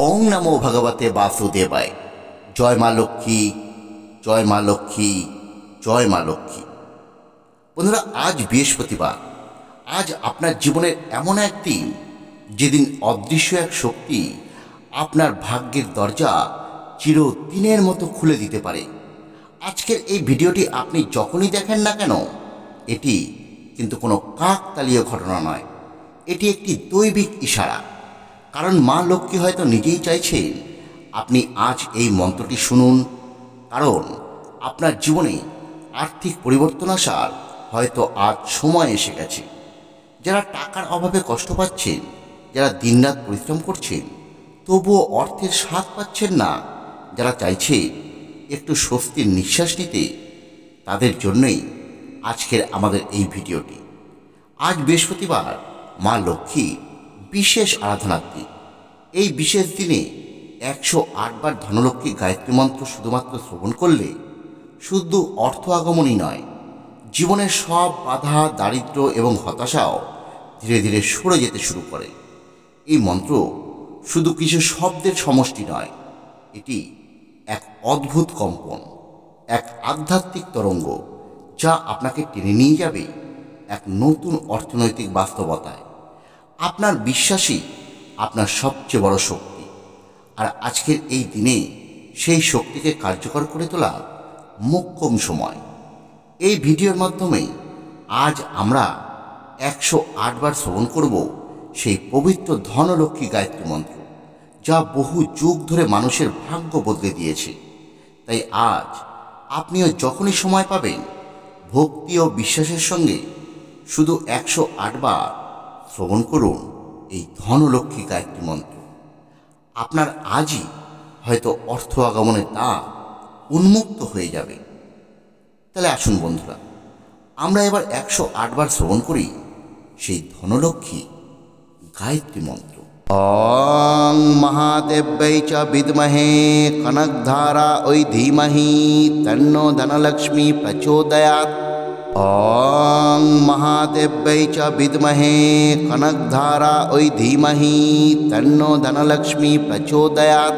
ওং নমো ভগবতে বাসুদেবায়। জয় মা লক্ষ্মী, জয় মা লক্ষ্মী, জয় মা লক্ষ্মী। বন্ধুরা, আজ বৃহস্পতিবার। আজ আপনার জীবনের এমন এক দিন যেদিন অদৃশ্য এক শক্তি আপনার ভাগ্যের দরজা চিরদিনের মতো খুলে দিতে পারে। আজকের এই ভিডিওটি আপনি যখনই দেখেন না কেন, এটি কিন্তু কোনো কাকতালীয় ঘটনা নয়, এটি একটি দৈবিক ইশারা। কারণ মা লক্ষ্মী হয়তো নিজেই চাইছেন আপনি আজ এই মন্ত্রটি শুনুন, কারণ আপনার জীবনে আর্থিক পরিবর্তন আসার হয়তো আজ সময় এসে গেছে। যারা টাকার অভাবে কষ্ট পাচ্ছেন, যারা দিনরাত পরিশ্রম করছেন তবুও অর্থের স্বাদ পাচ্ছেন না, যারা চাইছে একটু স্বস্তির নিঃশ্বাস নিতে, তাদের জন্যই আজকের আমাদের এই ভিডিওটি। আজ বৃহস্পতিবার, মা লক্ষ্মী বিশেষ আরাধনার দিন। এই বিশেষ দিনে 108 বার ধনলক্ষ্মী গায়ত্রী মন্ত্র শুধুমাত্র শ্রবণ করলে শুধু অর্থ আগমনই নয়, জীবনের সব বাধা, দারিদ্র্য এবং হতাশাও ধীরে ধীরে সরে যেতে শুরু করে। এই মন্ত্র শুধু কিছু শব্দের সমষ্টি নয়, এটি এক অদ্ভুত কম্পন, এক আধ্যাত্মিক তরঙ্গ, যা আপনাকে টেনে নিয়ে যাবে এক নতুন অর্থনৈতিক বাস্তবতায়। আপনার বিশ্বাসই আপনার সবচেয়ে বড় শক্তি, আর আজকের এই দিনে সেই শক্তিকে কার্যকর করে তোলা মোক্ষম সময়। এই ভিডিওর মাধ্যমে আজ আমরা 108 বার শ্রবণ করব সেই পবিত্র ধনলক্ষ্মী গায়ত্রী মন্ত্র, যা বহু যুগ ধরে মানুষের ভাগ্য বদলে দিয়েছে। তাই আজ আপনিও যখনই সময় পাবেন, ভক্তি ও বিশ্বাসের সঙ্গে শুধু 108 বার শ্রবণ করুন এই ধনলক্ষ্মী গায়ত্রী মন্ত্র। আপনার আজই হয়তো অর্থ আগমনের দ্বার উন্মুক্ত হয়ে যাবে। তাহলে আসুন বন্ধুরা, আমরা এবার 108 বার শ্রবণ করি সেই ধনলক্ষ্মী গায়ত্রী মন্ত্র। ওং মহাদেব্যৈ চ বিদ্মহে কনকধারা ওই ধীমহি তন্নো ধনলক্ষ্মী প্রচোদয়াৎ। ওং মহাদেব্যৈ চ বিদ্মহে কনকধারা ওই ধীমহি তন্নো ধনলক্ষ্মী প্রচোদয়াৎ।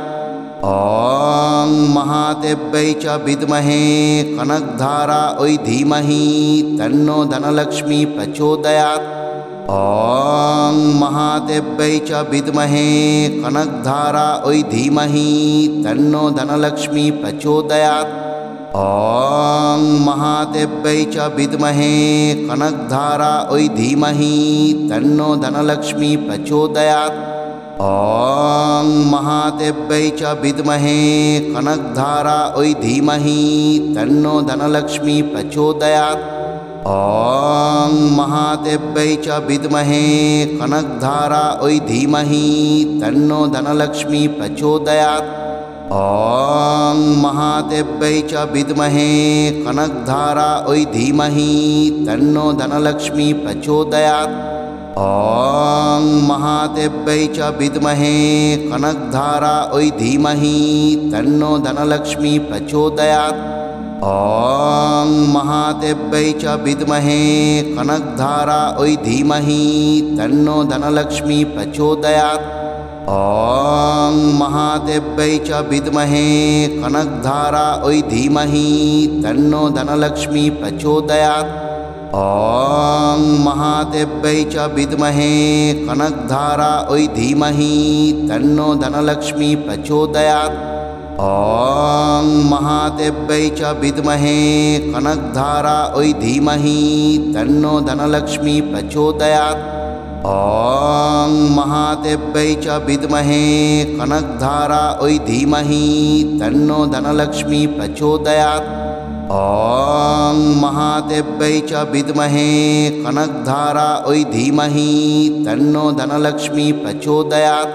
ওং মহাদেব্যৈ চ বিদ্মহে কনকধারা ওই ধীমহি তন্নো ধনলক্ষ্মী প্রচোদয়াৎ। ওং মহাদেব্যৈ চ বিদ্মহে কনকধারা ওই ধীমহি তন্নো ধনলক্ষ্মী প্রচোদয়াৎ। ওং মহাদেব্যৈ চ বিদ্মহে কনকধারা ওই ধীমহি তন্নো ধনলক্ষ্মী প্রচোদয়াৎ। ওং মহাদেব্যৈ চ বিদ্মহে কনকধারা ওই ধীমহি তন্নো ধনলক্ষ্মী প্রচোদয়াৎ। ওং মহাদেব্যৈ চ বিদ্মহে কনকধারা ওই ধীমহি তন্নো ধনলক্ষ্মী প্রচোদয়াৎ। ওং মহাদেব্যৈ চ বিদ্মহে কনকধারা ওই ধীমহি তন্নো ধনলক্ষ্মী প্রচোদয়াৎ। ওং মহাদেব্যৈ চ বিদ্মহে কনকধারা ওই ধীমহি তন্নো ধনলক্ষ্মী প্রচোদয়াৎ। ওং মহাদেব্যৈ চ বিদ্মহে কনকধারা ওই ধীমহি তন্নো ধনলক্ষ্মী প্রচোদয়াৎ। ওং মহাদেব্যৈ চ বিদ্মহে কনকধারা ওই ধীমহি তন্নো ধনলক্ষ্মী প্রচোদয়াৎ। ওং মহাদেব্যৈ চ বিদ্মহে কনকধারা ওই ধীমহি তন্নো ধনলক্ষ্মী প্রচোদয়াৎ। ওং মহাদেব্যৈ চ বিদ্মহে কনকধারা ওই ধীমহি তন্নো ধনলক্ষ্মী প্রচোদয়াৎ। ওং মহাদেব্যৈ চ বিদ্মহে কনকধারা ওই ধীমহি তন্নো ধনলক্ষ্মী প্রচোদয়াৎ। ওং মহাদেব্যৈ চ বিদ্মহে কনকধারা ওই ধীমহি তন্নো ধনলক্ষ্মী প্রচোদয়াৎ।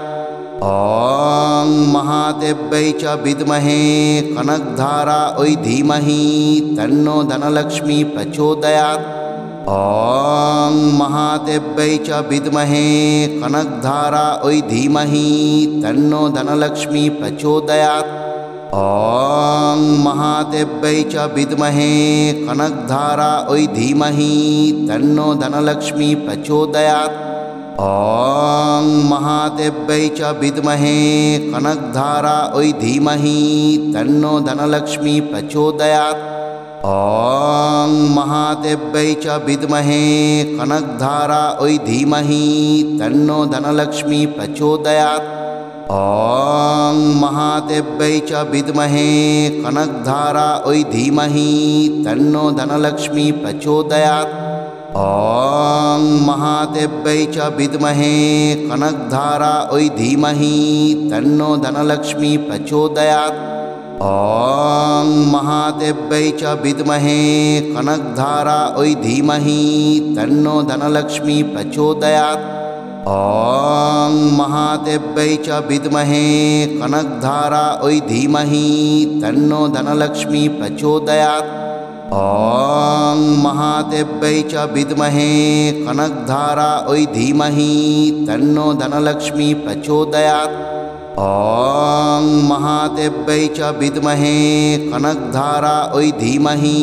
ওং মহাদেব্যৈ চ বিদ্মহে কনকধারা ওই ধীমহি তন্নো ধনলক্ষ্মী প্রচোদয়াৎ। ওং মহাদেব্যৈ চ বিদ্মহে কনকধারা ওই ধীমহি তন্নো ধনলক্ষ্মী প্রচোদয়াৎ। ওং মহাদেব্যৈ চ বিদ্মহে কনকধারা ওই ধীমহি তন্নো ধনলক্ষ্মী প্রচোদয়াৎ। ॐ महादेव्यै च विद्महे कनकधारायै धीमहि तन्नो धनलक्ष्मी प्रचोदयात्। ॐ महादेव्यै च विद्महे कनकधारायै धीमहि तन्नो धनलक्ष्मी प्रचोदयात्। ॐ महादेव्यै च विद्महे कनकधारायै धीमहि तन्नो धनलक्ष्मी प्रचोदयात्। ॐ महादेव्यै च विद्महे कनकधारायै धीमहि तन्नो धनलक्ष्मी प्रचोदयात्। ॐ महादेव्यै च विद्महे कनकधारायै धीमहि तन्नो धनलक्ष्मी प्रचोदयात्। ॐ महादेव्यै च विद्महे कनकधारायै धीमहि तन्नो धनलक्ष्मी प्रचोदयात्। ॐ महादेव्यै च विद्महे कनकधारायै धीमहि तन्नो धनलक्ष्मी प्रचोदयात्। ॐ महादेव्यै च विद्महे कनकधारायै धीमहि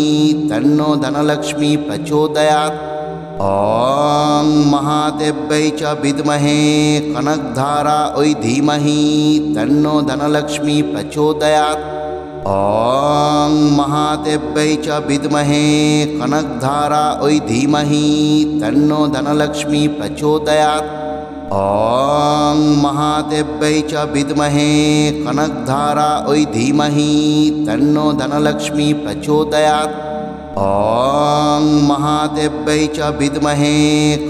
तन्नो धनलक्ष्मी प्रचोदयात्। ॐ महादेव्यै च विद्महे कनकधारायै धीमहि तन्नो धनलक्ष्मी प्रचोदयात्। ॐ महादेव्यै च विद्महे कनकधारायै धीमहि तन्नो धनलक्ष्मी प्रचोदयात्। ॐ महादेव्यै च विद्महे कनकधारायै धीमहि तन्नो धनलक्ष्मी प्रचोदयात्। ॐ महादेव्यै च विद्महे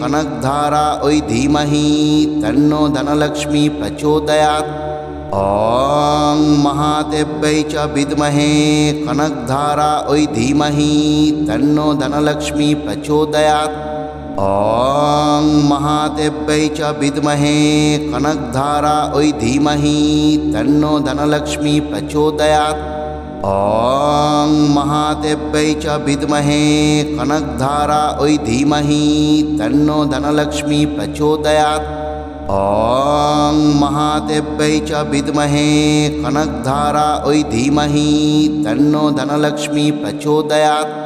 कनकधारायै धीमहि तन्नो धनलक्ष्मी प्रचोदयात्। ॐ महादेव्यै च विद्महे कनकधारायै धीमहि तन्नो धनलक्ष्मी प्रचोदयात्। ॐ महादेव्यै च विद्महे कनकधारायै धीमहि तन्नो धनलक्ष्मी प्रचोदयात्। ॐ महादेव्यै च विद्महे कनकधारायै धीमहि तन्नो धनलक्ष्मी प्रचोदयात्। ॐ महादेव्यै च विद्महे कनकधारायै धीमहि तन्नो धनलक्ष्मी प्रचोदयात्।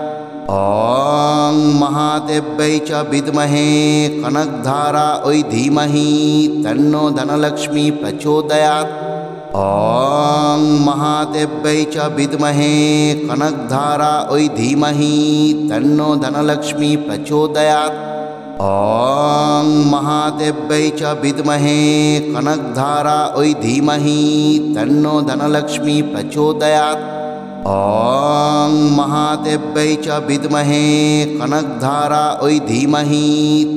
ॐ महादेव्यै च विद्महे कनकधारायै धीमहि तन्नो धनलक्ष्मी प्रचोदयात्। ॐ महादेव्यै च विद्महे कनकधारायै धीमहि तन्नो धनलक्ष्मी प्रचोदयात्। ॐ महादेव्यै च विद्महे कनकधारायै धीमहि तन्नो धनलक्ष्मी प्रचोदयात्। ॐ महादेव्यै च विद्महे कनकधारायै धीमहि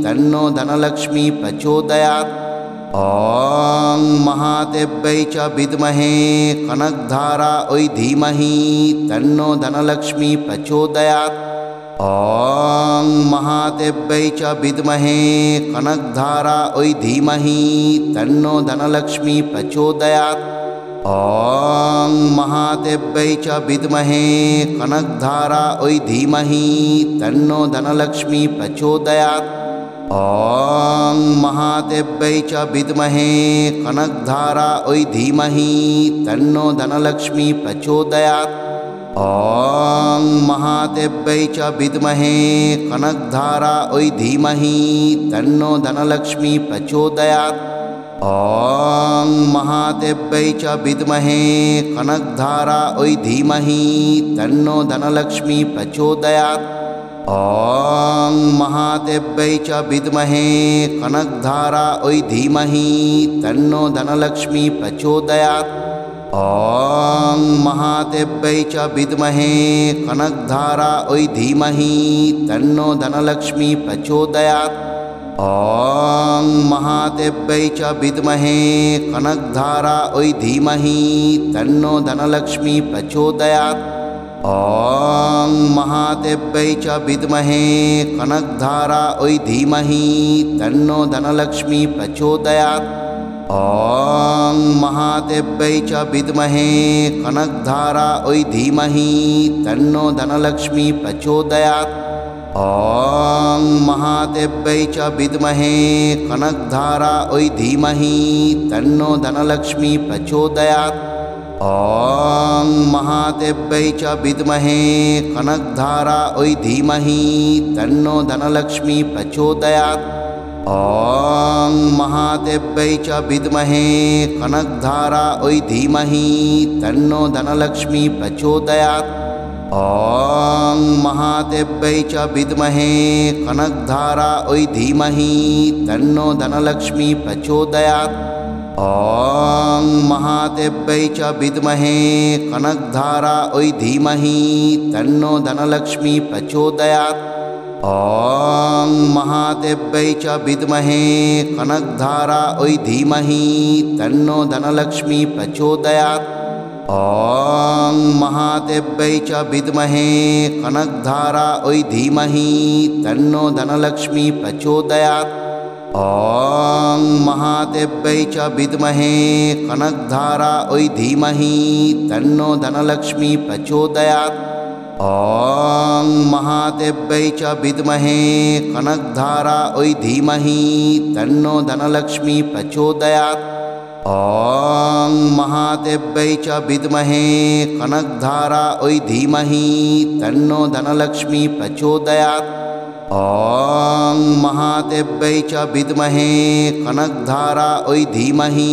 तन्नो धनलक्ष्मी प्रचोदयात्। ॐ महादेव्यै च विद्महे कनकधारायै धीमहि तन्नो धनलक्ष्मी प्रचोदयात्। ॐ महादेव्यै च विद्महे कनकधारायै धीमहि तन्नो धनलक्ष्मी प्रचोदयात्। ॐ महादेव्यै च विद्महे कनकधारायै धीमहि तन्नो धनलक्ष्मी प्रचोदयात्। ॐ महादेव्यै च विद्महे कनकधारायै धीमहि तन्नो धनलक्ष्मी प्रचोदयात्। ॐ महादेव्यै च विद्महे कनकधारायै धीमहि तन्नो धनलक्ष्मी प्रचोदयात्। ॐ महादेव्यै च विद्महे कनकधारायै धीमहि तन्नो धनलक्ष्मी प्रचोदयात्। ॐ महादेव्यै च विद्महे कनकधारायै धीमहि तन्नो धनलक्ष्मी प्रचोदयात्। ॐ महादेव्यै च विद्महे कनकधारायै धीमहि तन्नो धनलक्ष्मी प्रचोदयात्। ॐ महादेव्यै च विद्महे कनकधारायै धीमहि तन्नो धनलक्ष्मी प्रचोदयात्। ॐ महादेव्यै च विद्महे कनकधारायै धीमहि तन्नो धनलक्ष्मी प्रचोदयात्। ॐ महादेव्यै च विद्महे कनकधारायै धीमहि तन्नो धनलक्ष्मी प्रचोदयात्। ॐ महादेव्यै च विद्महे कनकधारायै धीमहि तन्नो धनलक्ष्मी प्रचोदयात्। ॐ महादेव्यै च विद्महे कनकधारायै धीमहि तन्नो धनलक्ष्मी प्रचोदयात्। ॐ महादेव्यै च विद्महे कनकधारायै धीमहि तन्नो धनलक्ष्मी प्रचोदयात्। ॐ महादेव्यै च विद्महे कनकधारायै धीमहि तन्नो धनलक्ष्मी प्रचोदयात्। ॐ महादेव्यै च विद्महे कनकधारायै धीमहि तन्नो धनलक्ष्मी प्रचोदयात्। ॐ महादेव्यै च विद्महे कनकधारायै धीमहि तन्नो धनलक्ष्मी प्रचोदयात्। ॐ महादेव्यै च विद्महे कनकधारायै धीमहि तन्नो धनलक्ष्मी प्रचोदयात्। ॐ महादेव्यै च विद्महे कनकधारायै धीमहि तन्नो धनलक्ष्मी प्रचोदयात्। ॐ महादेव्यै च विद्महे कनकधारायै धीमहि तन्नो धनलक्ष्मी प्रचोदयात्। ॐ महादेव्यै च विद्महे कनकधारायै धीमहि तन्नो धनलक्ष्मी प्रचोदयात्। ॐ महादेव्यै च विद्महे कनकधारायै धीमहि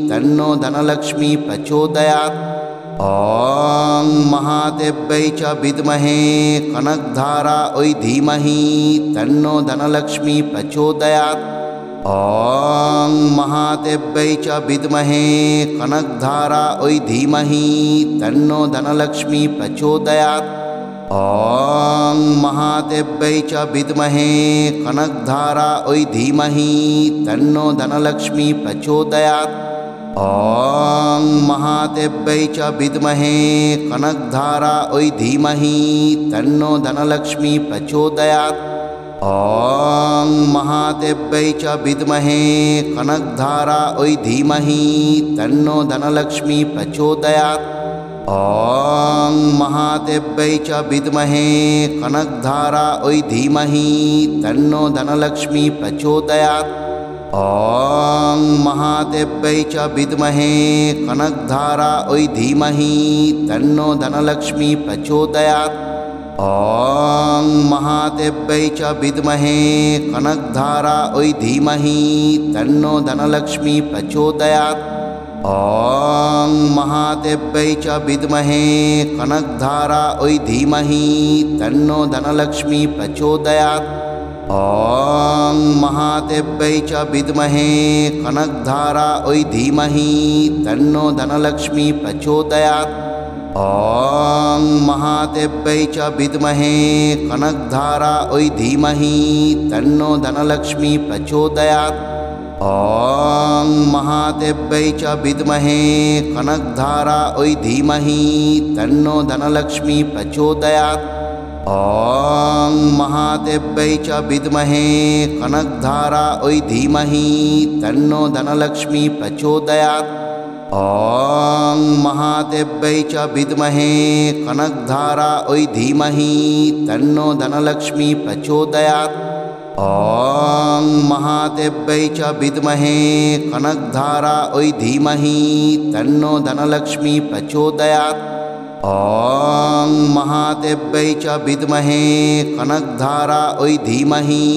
तन्नो धनलक्ष्मी प्रचोदयात्। ॐ महादेव्यै च विद्महे कनकधारायै धीमहि तन्नो धनलक्ष्मी प्रचोदयात्। ॐ महादेव्यै च विद्महे कनकधारायै धीमहि तन्नो धनलक्ष्मी प्रचोदयात्। ॐ महादेव्यै च विद्महे कनकधारायै धीमहि तन्नो धनलक्ष्मी प्रचोदयात्। ॐ महादेव्यै च विद्महे कनकधारायै धीमहि तन्नो धनलक्ष्मी प्रचोदयात्। ॐ महादेव्यै च विद्महे कनकधारायै धीमहि तन्नो धनलक्ष्मी प्रचोदयात्। ॐ महादेव्यै च विद्महे कनकधारायै धीमहि तन्नो धनलक्ष्मी प्रचोदयात्। ॐ महादेव्यै च विद्महे कनकधारायै धीमहि तन्नो धनलक्ष्मी प्रचोदयात्। ॐ महादेव्यै च विद्महे कनकधारायै धीमहि तन्नो धनलक्ष्मी प्रचोदयात्। ॐ महादेव्यै च विद्महे कनकधारायै धीमहि तन्नो धनलक्ष्मी प्रचोदयात्। ॐ महादेव्यै च विद्महे कनकधारायै धीमहि तन्नो धनलक्ष्मी प्रचोदयात्। ॐ महादेव्यै च विद्महे कनकधारायै धीमहि तन्नो धनलक्ष्मी प्रचोदयात्। ॐ महादेव्यै च विद्महे कनकधारायै धीमहि तन्नो धनलक्ष्मी प्रचोदयात्। ॐ महादेव्यै च विद्महे कनकधारायै धीमहि तन्नो धनलक्ष्मी प्रचोदयात्। ॐ महादेव्यै च विद्महे कनकधारायै धीमहि तन्नो धनलक्ष्मी प्रचोदयात्। ॐ महादेव्यै च विद्महे कनकधारायै धीमहि तन्नो धनलक्ष्मी प्रचोदयात्। ॐ महादेव्यै च विद्महे कनकधारायै धीमहि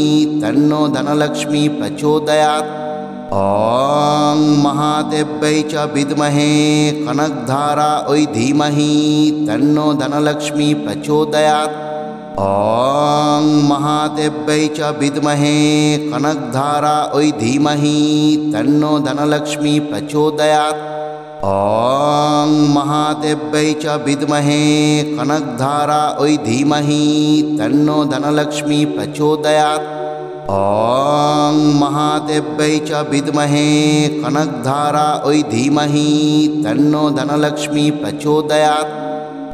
तन्नो धनलक्ष्मी प्रचोदयात्। ॐ महादेव्यै च विद्महे कनकधारायै धीमहि तन्नो धनलक्ष्मी प्रचोदयात्। ॐ महादेव्यै च विद्महे कनकधारायै धीमहि तन्नो धनलक्ष्मी प्रचोदयात्। ॐ महादेव्यै च विद्महे कनकधारायै धीमहि तन्नो धनलक्ष्मी प्रचोदयात्। ॐ महादेव्यै च विद्महे कनकधारायै धीमहि तन्नो धनलक्ष्मी प्रचोदयात्।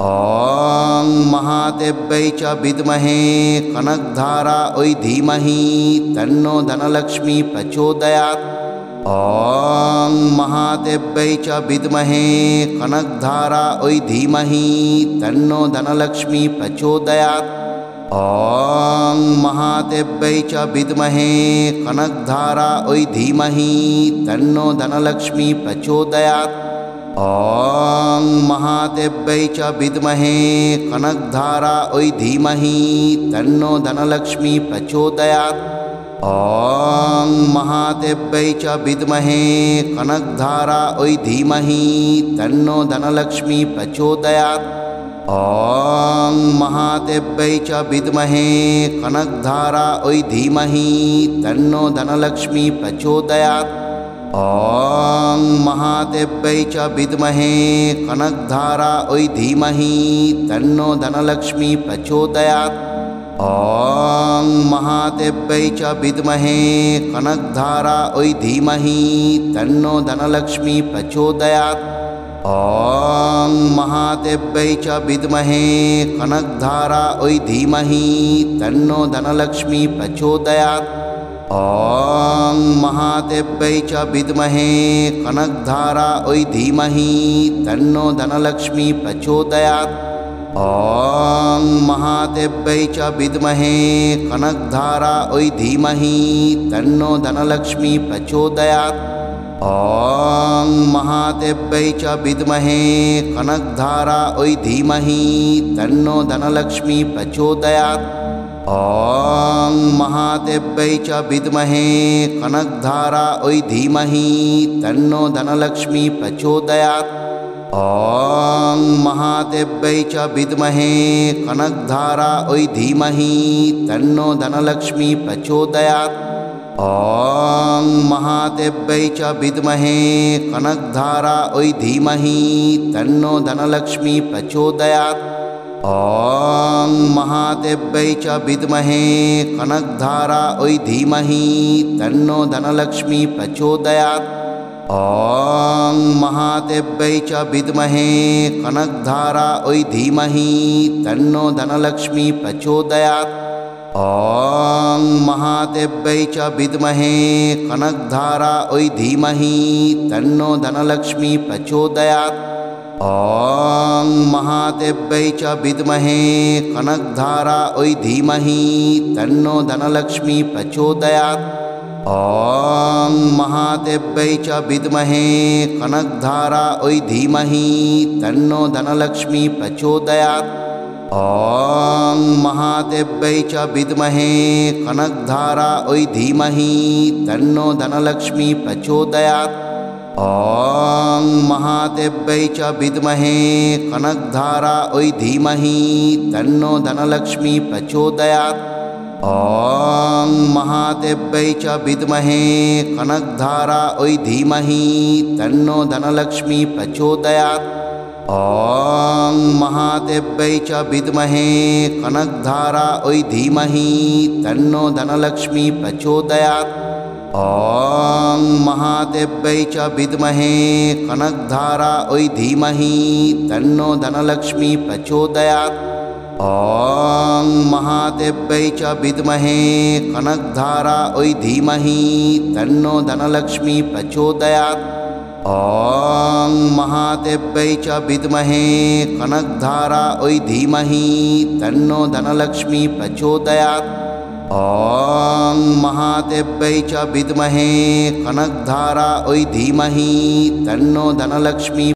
ॐ महादेव्यै च विद्महे कनकधारायै धीमहि तन्नो धनलक्ष्मी प्रचोदयात्। ॐ महादेव्यै च विद्महे कनकधारायै धीमहि तन्नो धनलक्ष्मी प्रचोदयात्। ॐ महादेव्यै च विद्महे कनकधारायै धीमहि तन्नो धनलक्ष्मी प्रचोदयात्। ॐ महादेव्यै च विद्महे कनकधारायै धीमहि तन्नो धनलक्ष्मी प्रचोदयात्। ॐ महादेव्यै च विद्महे कनकधारायै धीमहि तन्नो धनलक्ष्मी प्रचोदयात्। ॐ महादेव्यै च विद्महे कनकधारायै धीमहि तन्नो धनलक्ष्मी प्रचोदयात्। ॐ महादेव्यै च विद्महे कनकधारायै धीमहि तन्नो धनलक्ष्मी प्रचोदयात्। ॐ महादेव्यै च विद्महे कनकधारायै धीमहि तन्नो धनलक्ष्मी प्रचोदयात्। ॐ महादेव्यै च विद्महे कनकधारायै धीमहि तन्नो धनलक्ष्मी प्रचोदयात्। ॐ महादेव्यै च विद्महे कनकधारायै धीमहि तन्नो धनलक्ष्मी प्रचोदयात्। ॐ महादेव्यै च विद्महे कनकधारायै धीमहि तन्नो धनलक्ष्मी प्रचोदयात्। ॐ महादेव्यै च विद्महे कनकधारायै धीमहि तन्नो धनलक्ष्मी प्रचोदयात्। ॐ महादेव्यै च विद्महे कनकधारायै धीमहि तन्नो धनलक्ष्मी प्रचोदयात्। ॐ महादेव्यै च विद्महे कनकधारायै धीमहि तन्नो धनलक्ष्मी प्रचोदयात्। ॐ महादेव्यै च विद्महे कनकधारायै धीमहि तन्नो धनलक्ष्मी प्रचोदयात्। ॐ महादेव्यै च विद्महे कनकधारायै धीमहि तन्नो धनलक्ष्मी प्रचोदयात्। ॐ महादेव्यै च विद्महे कनकधारायै धीमहि तन्नो धनलक्ष्मी प्रचोदयात्। ॐ महादेव्यै च विद्महे कनकधारायै धीमहि तन्नो धनलक्ष्मी प्रचोदयात्। ॐ महादेव्यै च विद्महे कनकधारायै धीमहि तन्नो धनलक्ष्मी प्रचोदयात्। ॐ महादेव्यै च विद्महे कनकधारायै धीमहि तन्नो धनलक्ष्मी प्रचोदयात्। ॐ महादेव्यै च विद्महे कनकधारायै धीमहि तन्नो धनलक्ष्मी प्रचोदयात्। ॐ महादेव्यै च विद्महे कनकधारायै धीमहि तन्नो धनलक्ष्मी प्रचोदयात्। ॐ महादेव्यै च विद्महे कनकधारायै धीमहि तन्नो धनलक्ष्मी प्रचोदयात्। ॐ महादेव्यै च विद्महे कनकधारायै धीमहि तन्नो धनलक्ष्मी प्रचोदयात्। ॐ महादेव्यै च विद्महे कनकधारायै धीमहि तन्नो धनलक्ष्मी प्रचोदयात्। ॐ महादेव्यै च विद्महे कनकधारायै धीमहि तन्नो धनलक्ष्मी प्रचोदयात्। ॐ महादेव्यै च विद्महे कनकधारायै धीमहि तन्नो धनलक्ष्मी प्रचोदयात्। ॐ महादेव्यै च विद्महे कनकधारायै धीमहि तन्नो धनलक्ष्मी